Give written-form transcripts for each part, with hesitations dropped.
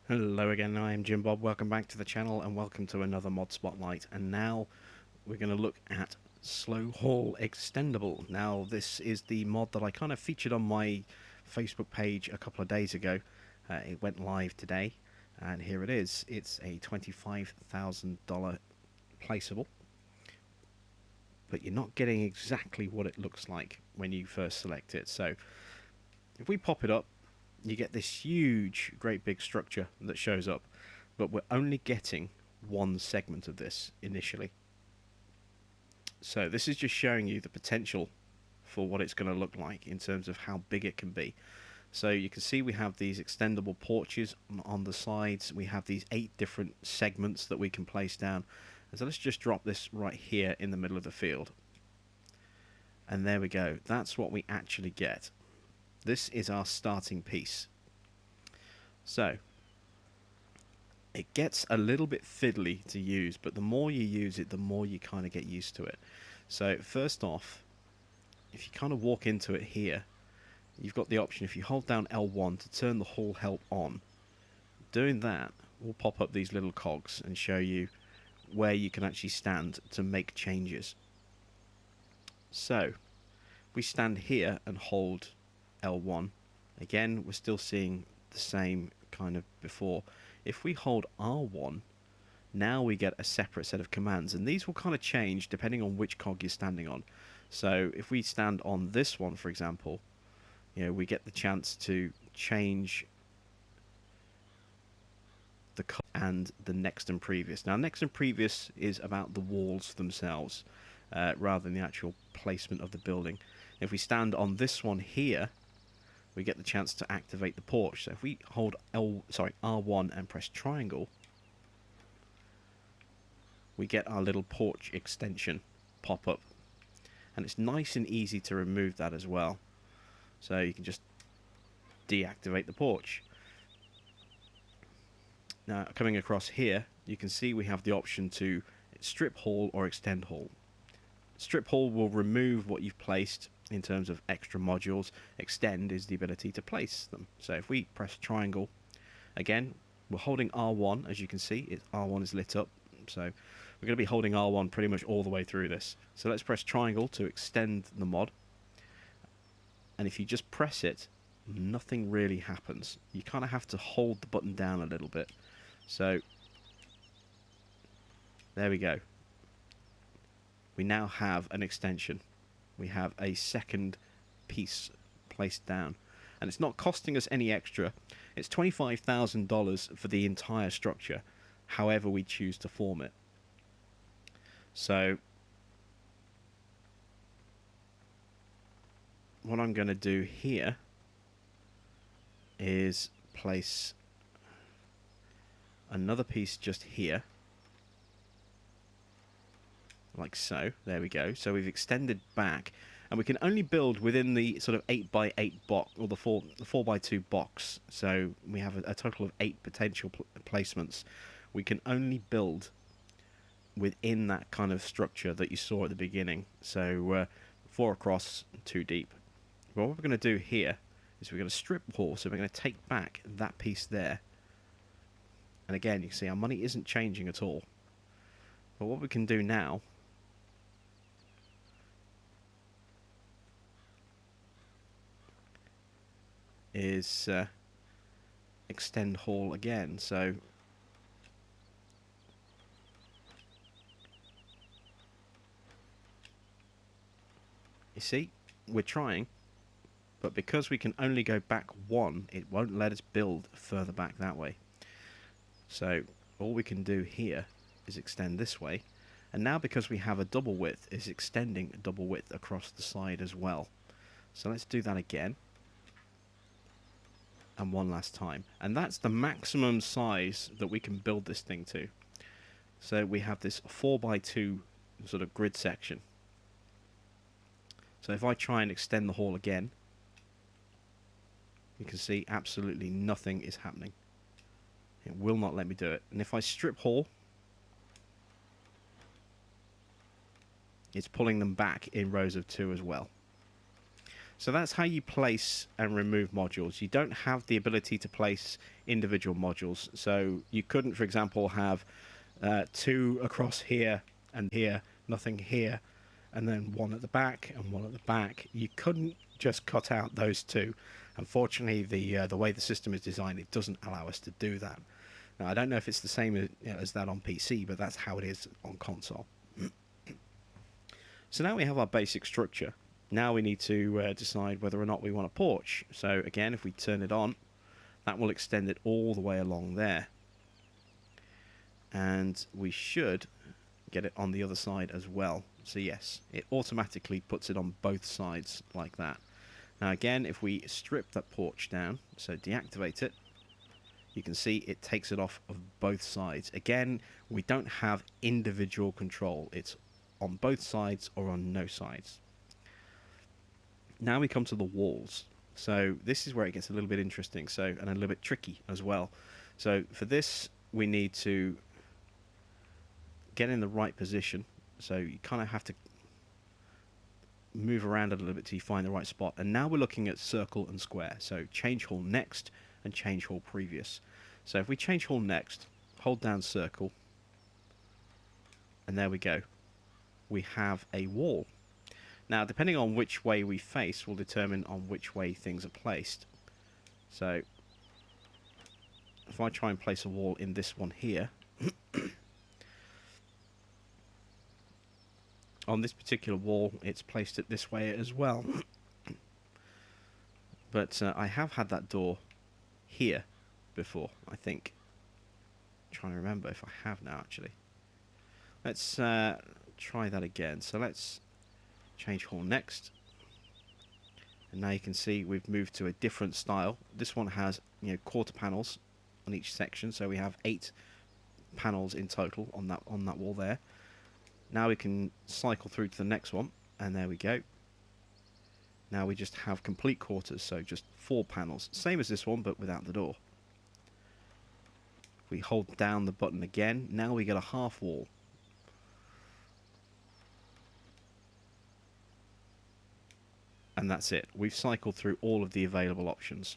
Hello again, I am Jim Bob. Welcome back to the channel and welcome to another mod spotlight. And now we're going to look at Slow Haul Extendable. Now this is the mod that I kind of featured on my Facebook page a couple of days ago. It went live today and here it is. It's a $25,000 placeable, but you're not getting exactly what it looks like when you first select it. So if we pop it up, you get this huge, great big structure that shows up, but we're only getting one segment of this initially. So this is just showing you the potential for what it's going to look like in terms of how big it can be. So you can see we have these extendable porches on the sides. We have these 8 different segments that we can place down. And so let's just drop this right here in the middle of the field. And there we go. That's what we actually get. This is our starting piece. So it gets a little bit fiddly to use, but the more you use it, the more you kind of get used to it. So first off, if you kind of walk into it here, you've got the option, if you hold down L1 to turn the haul help on. Doing that will pop up these little cogs and show you where you can actually stand to make changes. So if we stand here and hold L1, again we're still seeing the same kind of before. If we hold R1, now we get a separate set of commands, and these will kind of change depending on which cog you're standing on. So if we stand on this one, for example, we get the chance to change the cog and the next and previous. Now next and previous is about the walls themselves rather than the actual placement of the building. If we stand on this one here, we get the chance to activate the porch. So if we hold R1 and press triangle, we get our little porch extension pop up. And it's nice and easy to remove that as well. So you can just deactivate the porch. Now coming across here, you can see we have the option to strip haul or extend haul. Strip haul will remove what you've placed in terms of extra modules. Extend is the ability to place them. So if we press triangle, again we're holding R1, as you can see, R1 is lit up, so we're going to be holding R1 pretty much all the way through this. So let's press triangle to extend the mod, and if you just press it, nothing really happens. You kind of have to hold the button down a little bit. So there we go. We now have an extension. We have a second piece placed down, and it's not costing us any extra. It's $25,000 for the entire structure, however we choose to form it. So what I'm going to do here is place another piece just here, like so. There we go. So we've extended back, and we can only build within the sort of 8x8 box, or the 4x2 box. So we have a total of 8 potential placements. We can only build within that kind of structure that you saw at the beginning. So 4 across, 2 deep. Well, what we're going to do here is we're going to strip haul. So we're going to take back that piece there. And again, you can see our money isn't changing at all. But what we can do now is extend haul again. So you see, we're trying, but because we can only go back 1, it won't let us build further back that way. So all we can do here is extend this way, and now because we have a double width, is extending a double width across the side as well. So let's do that again, and one last time, and that's the maximum size that we can build this thing to. So we have this 4x2 sort of grid section. So if I try and extend the haul again, you can see absolutely nothing is happening. It will not let me do it. And if I strip haul, it's pulling them back in rows of 2 as well. So that's how you place and remove modules. You don't have the ability to place individual modules. So you couldn't, for example, have two across here and here, nothing here, and then one at the back and one at the back. You couldn't just cut out those two. Unfortunately, the way the system is designed, it doesn't allow us to do that. Now, I don't know if it's the same as that on PC, but that's how it is on console. So now we have our basic structure. Now we need to decide whether or not we want a porch. So again, if we turn it on, that will extend it all the way along there. And we should get it on the other side as well. So yes, it automatically puts it on both sides like that. Now again, if we strip that porch down, so deactivate it, you can see it takes it off of both sides. Again, we don't have individual control. It's on both sides or on no sides. Now we come to the walls. So this is where it gets a little bit interesting, and a little bit tricky as well. So for this, we need to get in the right position. So you kind of have to move around a little bit till you find the right spot. And now we're looking at circle and square. So change hall next and change hall previous. So if we change hall next, hold down circle, and there we go. We have a wall. Now, depending on which way we face will determine on which way things are placed. So if I try and place a wall in this one here, on this particular wall, it's placed it this way as well. But I have had that door here before, I think. I'm trying to remember if I have now, actually. Let's try that again. So let's change hall next. And now you can see we've moved to a different style. This one has, quarter panels on each section, so we have 8 panels in total on that wall there. Now we can cycle through to the next one, and there we go. Now we just have complete quarters, so just 4 panels. Same as this one, but without the door. If we hold down the button again, now we get a half wall. And that's it. We've cycled through all of the available options.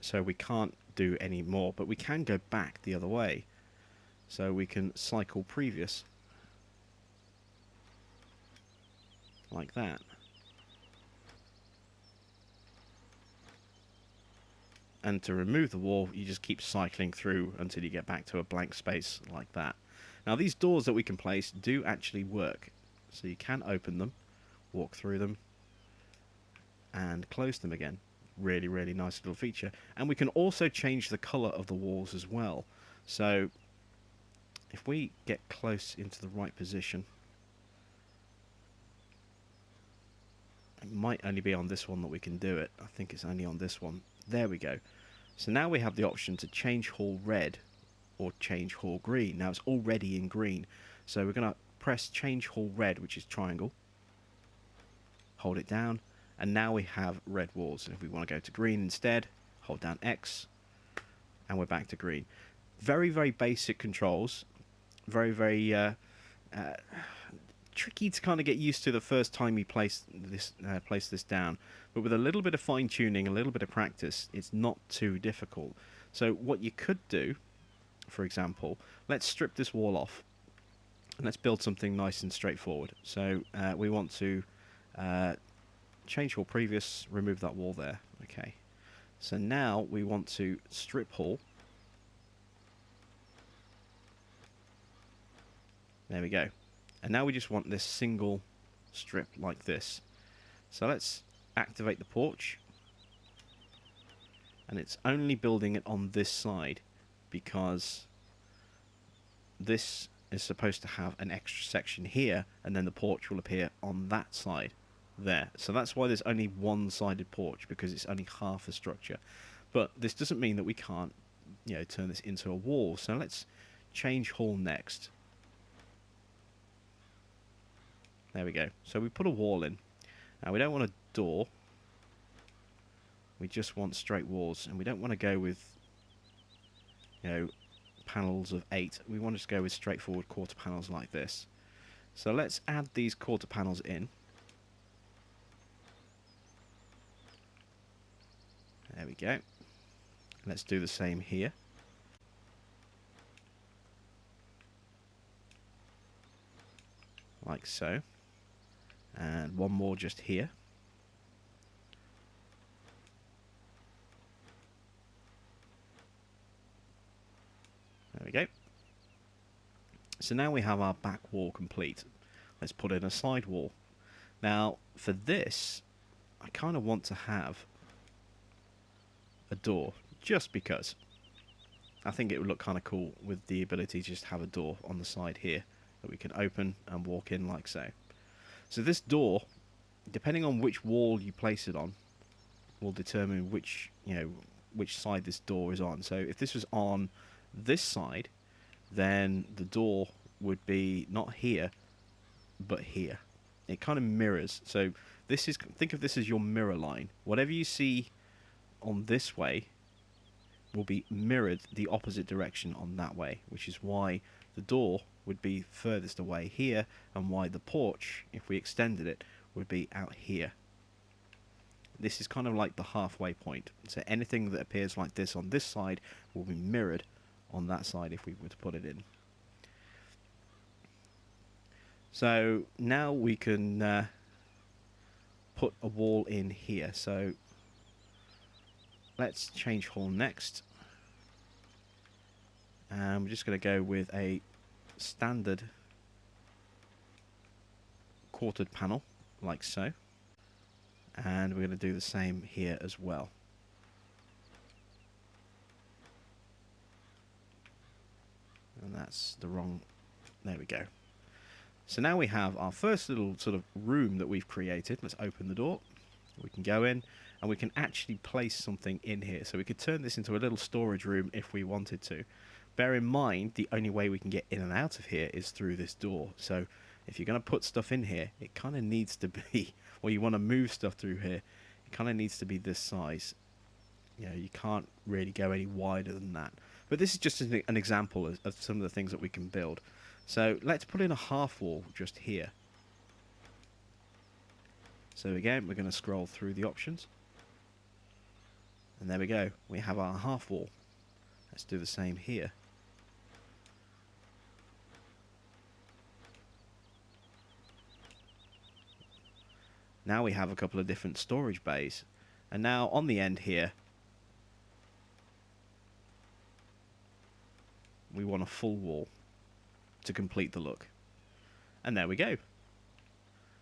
So we can't do any more, but we can go back the other way. So we can cycle previous. Like that. And to remove the wall, you just keep cycling through until you get back to a blank space like that. Now these doors that we can place do actually work. So you can open them, walk through them, and close them again. Really, really nice little feature. And we can also change the colour of the walls as well. So if we get close into the right position, it might only be on this one that we can do it. I think it's only on this one. There we go. So now we have the option to change hall red or change hall green. Now it's already in green. So we're going to press change hall red, which is triangle. Hold it down. And now we have red walls. And if we want to go to green instead, hold down X. And we're back to green. Very, very basic controls. Very, very tricky to kind of get used to the first time you place this down. But with a little bit of fine-tuning, a little bit of practice, it's not too difficult. So what you could do, for example, let's strip this wall off. And let's build something nice and straightforward. So we want to change hall previous, remove that wall there. Okay. So now we want to strip hall. There we go. And now we just want this single strip like this. So let's activate the porch. And it's only building it on this side because this is supposed to have an extra section here, and then the porch will appear on that side there. So that's why there's only one-sided porch, because it's only half the structure. But this doesn't mean that we can't, turn this into a wall. So let's change hall next. There we go. So we put a wall in. Now we don't want a door. We just want straight walls, and we don't want to go with, panels of 8. We want to just go with straightforward quarter panels like this. So let's add these quarter panels in. There we go. Let's do the same here. Like so. And one more just here. There we go. So now we have our back wall complete. Let's put in a side wall. Now, for this, I kind of want to have a door, just because. I think it would look kind of cool with the ability to just have a door on the side here that we can open and walk in like so. So this door, depending on which wall you place it on, will determine which, which side this door is on. So if this was on this side, then the door would be not here, but here. It kind of mirrors. So this is, think of this as your mirror line. Whatever you see on this way will be mirrored the opposite direction on that way, which is why the door would be furthest away here, and why the porch, if we extended it, would be out here. This is kind of like the halfway point. So anything that appears like this on this side will be mirrored on that side if we were to put it in. So now we can put a wall in here. So let's change hall next. And we're just going to go with a standard quartered panel, like so. And we're going to do the same here as well. And that's the wrong... There we go. So now we have our first little sort of room that we've created. Let's open the door. We can go in and we can actually place something in here. So we could turn this into a little storage room if we wanted to. Bear in mind, the only way we can get in and out of here is through this door. So if you're going to put stuff in here, it kind of needs to be, or you want to move stuff through here, it kind of needs to be this size. You can't really go any wider than that. But this is just an example of some of the things that we can build. So let's put in a half wall just here. So again, we're going to scroll through the options. And there we go. We have our half wall. Let's do the same here. Now we have a couple of different storage bays. And now on the end here, we want a full wall to complete the look. And there we go.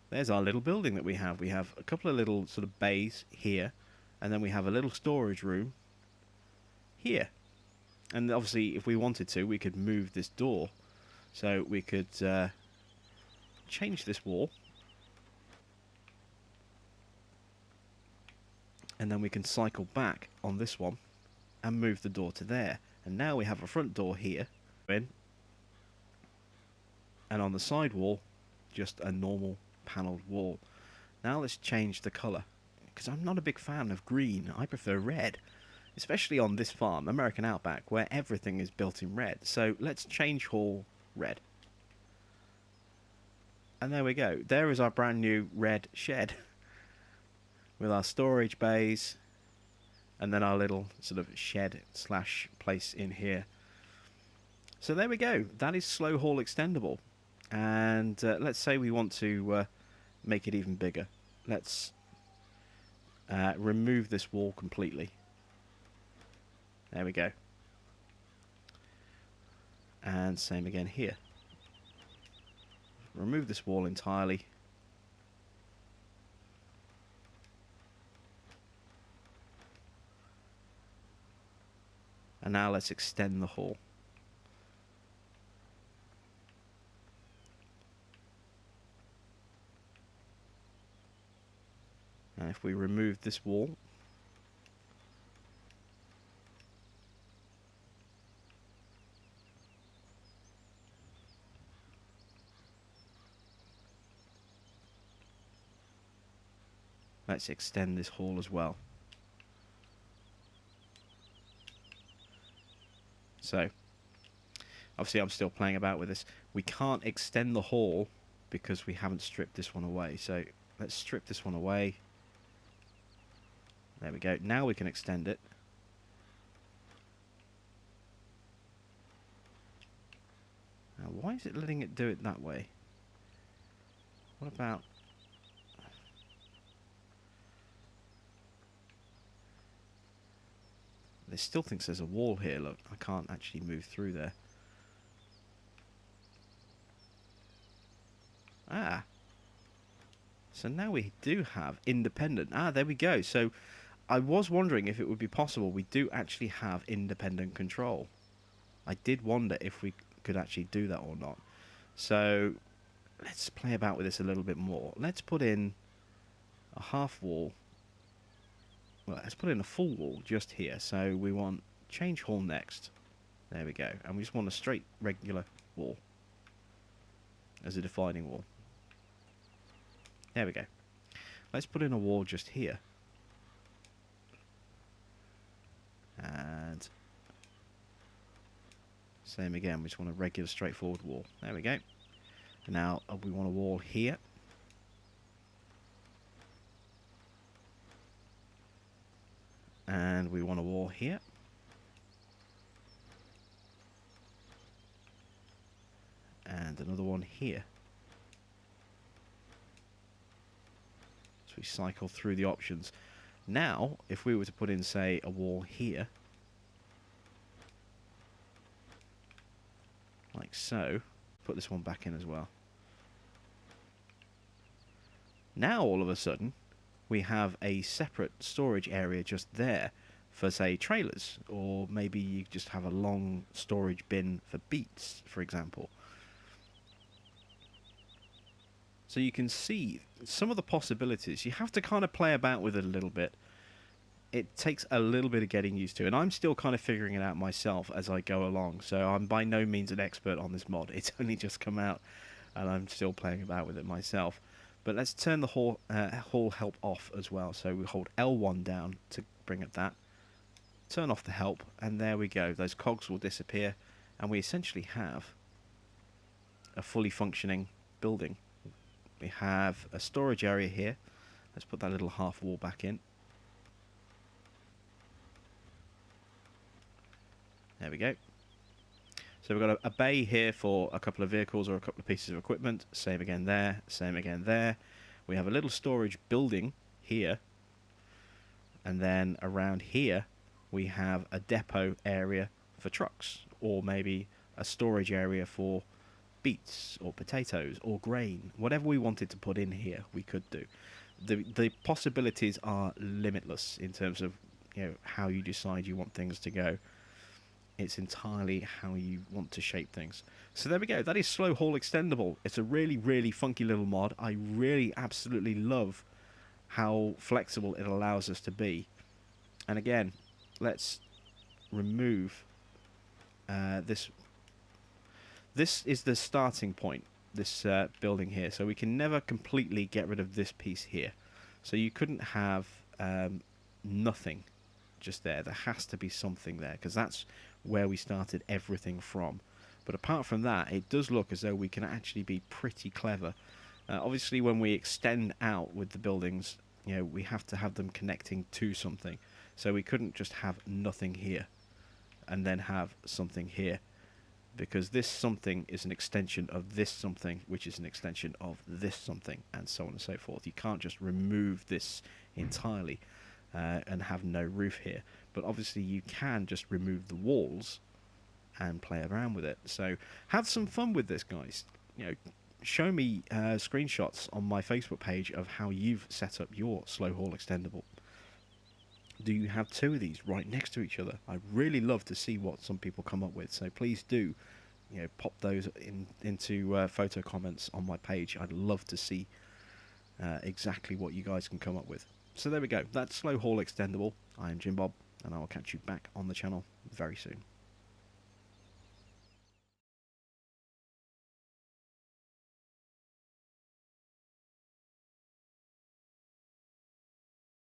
There's our little building that we have. We have a couple of little sort of bays here, and then we have a little storage room here. And obviously, if we wanted to, we could move this door. So we could change this wall. And then we can cycle back on this one and move the door to there. And now we have a front door here. And on the side wall, just a normal panelled wall. Now let's change the colour. Because I'm not a big fan of green. I prefer red. Especially on this farm, American Outback, where everything is built in red. So let's change hall red. And there we go. There is our brand new red shed. With our storage bays. And then our little sort of shed slash place in here. So there we go. That is Slow Haul Extendable. And let's say we want to make it even bigger. Let's remove this wall completely. There we go. And same again here. Remove this wall entirely. And now let's extend the hall. And if we remove this wall, let's extend this hall as well. So, obviously I'm still playing about with this. We can't extend the hall because we haven't stripped this one away. So, let's strip this one away. There we go. Now we can extend it. Now, why is it letting it do it that way? What about... It still thinks there's a wall here. Look, I can't actually move through there. Ah. So now we do have independent. Ah, there we go. So I was wondering if it would be possible. We do actually have independent control. I did wonder if we could actually do that or not. So let's play about with this a little bit more. Let's put in a half wall. Well, let's put in a full wall just here. So we want change hall next. There we go. And we just want a straight regular wall as a defining wall. There we go. Let's put in a wall just here. And same again, we just want a regular straightforward wall. There we go. And now we want a wall here. And we want a wall here. And another one here. So we cycle through the options. Now, if we were to put in, say, a wall here, like so, put this one back in as well. Now, all of a sudden, we have a separate storage area just there for, say, trailers, or maybe you just have a long storage bin for beets, for example. So you can see some of the possibilities. You have to kind of play about with it a little bit. It takes a little bit of getting used to, and I'm still kind of figuring it out myself as I go along, so I'm by no means an expert on this mod. It's only just come out, and I'm still playing about with it myself. But let's turn the hall help off as well. So we hold L1 down to bring up that. Turn off the help, and there we go. Those cogs will disappear, and we essentially have a fully functioning building. We have a storage area here. Let's put that little half wall back in. There we go. So we've got a bay here for a couple of vehicles or a couple of pieces of equipment. Same again there, same again there. We have a little storage building here. And then around here, we have a depot area for trucks. Or maybe a storage area for beets or potatoes or grain. Whatever we wanted to put in here, we could do. The possibilities are limitless in terms of, you know, how you decide you want things to go. It's entirely how you want to shape things. So there we go. That is Slow Haul Extendable. It's a really, really funky little mod. I really absolutely love how flexible it allows us to be. And again, let's remove this. This is the starting point, this building here. So we can never completely get rid of this piece here. So you couldn't have nothing just there. There has to be something there, because that's where we started everything from. But apart from that, it does look as though we can actually be pretty clever. Obviously, when we extend out with the buildings, you know, we have to have them connecting to something. So we couldn't just have nothing here and then have something here, because this something is an extension of this something, which is an extension of this something, and so on and so forth. You can't just remove this entirely and have no roof here. But obviously you can just remove the walls and play around with it. So have some fun with this, guys. You know, show me screenshots on my Facebook page of how you've set up your Slow Haul Extendable. Do you have two of these right next to each other? I really love to see what some people come up with. So please do, you know, pop those into photo comments on my page. I'd love to see exactly what you guys can come up with. So there we go. That's Slow Haul Extendable. I am Jim Bob, and I will catch you back on the channel very soon.